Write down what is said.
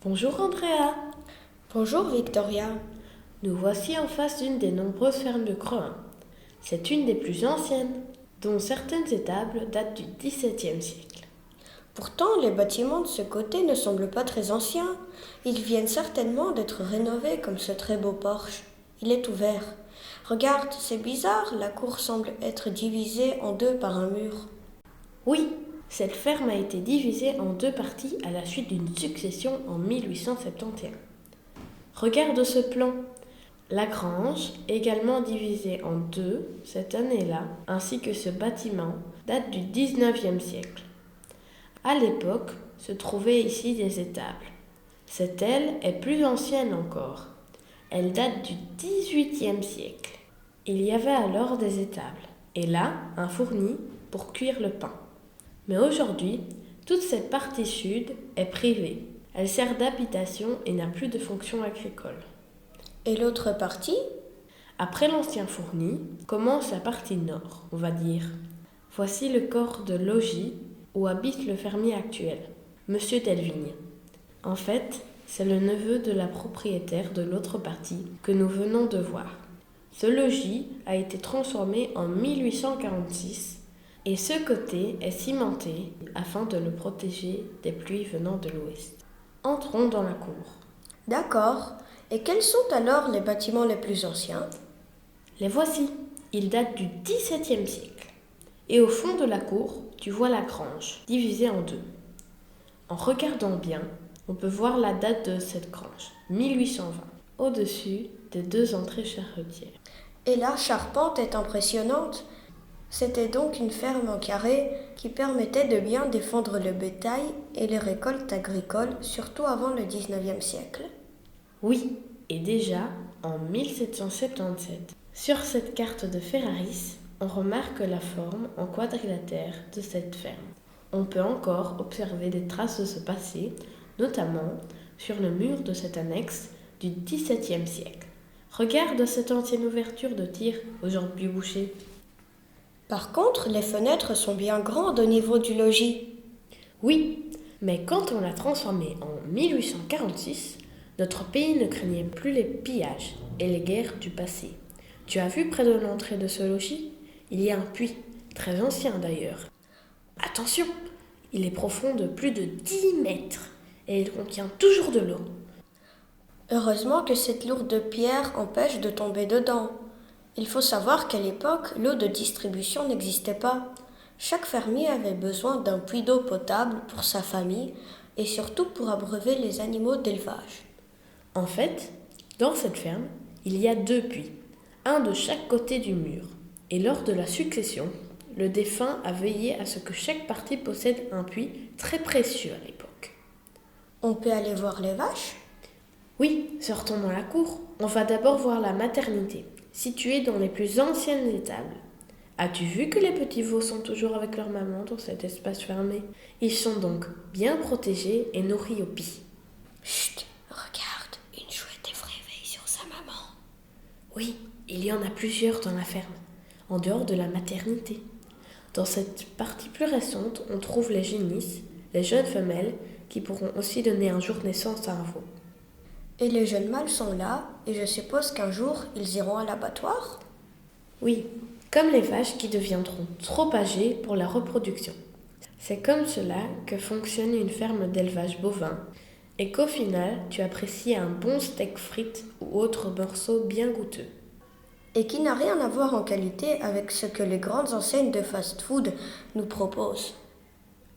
Bonjour Andrea, Bonjour Victoria. nous voici en face d'une des nombreuses fermes de Crohin. C'est une des plus anciennes, dont certaines étables datent du XVIIe siècle. Pourtant, les bâtiments de ce côté ne semblent pas très anciens. Ils viennent certainement d'être rénovés comme ce très beau porche. Il est ouvert. Regarde, c'est bizarre, la cour semble être divisée en deux par un mur. Oui, cette ferme a été divisée en deux parties à la suite d'une succession en 1871. Regarde ce plan. La grange, également divisée en deux cette année-là, ainsi que ce bâtiment, date du XIXe siècle. À l'époque, se trouvaient ici des étables. Cette aile est plus ancienne encore. Elle date du XVIIIe siècle. Il y avait alors des étables, et là, un fourni pour cuire le pain. Mais aujourd'hui, toute cette partie sud est privée. Elle sert d'habitation et n'a plus de fonction agricole. Et l'autre partie? Après l'ancien fourni, commence la partie nord, on va dire. Voici le corps de logis où habite le fermier actuel, Monsieur Delvigne. En fait, c'est le neveu de la propriétaire de l'autre partie que nous venons de voir. Ce logis a été transformé en 1846 et ce côté est cimenté afin de le protéger des pluies venant de l'ouest. Entrons dans la cour. D'accord. Et quels sont alors les bâtiments les plus anciens? Les voici. Ils datent du XVIIe siècle. Et au fond de la cour, tu vois la grange, divisée en deux. En regardant bien, on peut voir la date de cette grange, 1820, au-dessus des deux entrées charretières. Et la charpente est impressionnante. C'était donc une ferme en carré qui permettait de bien défendre le bétail et les récoltes agricoles, surtout avant le XIXe siècle. Oui, et déjà en 1777. Sur cette carte de Ferraris, on remarque la forme en quadrilatère de cette ferme. On peut encore observer des traces de ce passé, notamment sur le mur de cette annexe du XVIIe siècle. Regarde cette ancienne ouverture de tir aujourd'hui bouchée. Par contre, les fenêtres sont bien grandes au niveau du logis. Oui, mais quand on l'a transformée en 1846, notre pays ne craignait plus les pillages et les guerres du passé. Tu as vu près de l'entrée de ce logis? Il y a un puits, très ancien d'ailleurs. Attention, il est profond de plus de 10 mètres et il contient toujours de l'eau. Heureusement que cette lourde pierre empêche de tomber dedans. Il faut savoir qu'à l'époque, l'eau de distribution n'existait pas. Chaque fermier avait besoin d'un puits d'eau potable pour sa famille et surtout pour abreuver les animaux d'élevage. En fait, dans cette ferme, il y a deux puits, un de chaque côté du mur. Et lors de la succession, le défunt a veillé à ce que chaque partie possède un puits très précieux à l'époque. On peut aller voir les vaches? Oui, sortons dans la cour. On va d'abord voir la maternité, située dans les plus anciennes étables. As-tu vu que les petits veaux sont toujours avec leur maman dans cet espace fermé? Ils sont donc bien protégés et nourris au pis. Chut, regarde, une chouette éveille sur sa maman. Oui, il y en a plusieurs dans la ferme, en dehors de la maternité. Dans cette partie plus récente, on trouve les génisses, les jeunes femelles, qui pourront aussi donner un jour naissance à un veau. Et les jeunes mâles sont là, et je suppose qu'un jour, ils iront à l'abattoir? Oui, comme les vaches qui deviendront trop âgées pour la reproduction. C'est comme cela que fonctionne une ferme d'élevage bovin, et qu'au final, tu apprécies un bon steak frites ou autre morceau bien goûteux. Et qui n'a rien à voir en qualité avec ce que les grandes enseignes de fast-food nous proposent.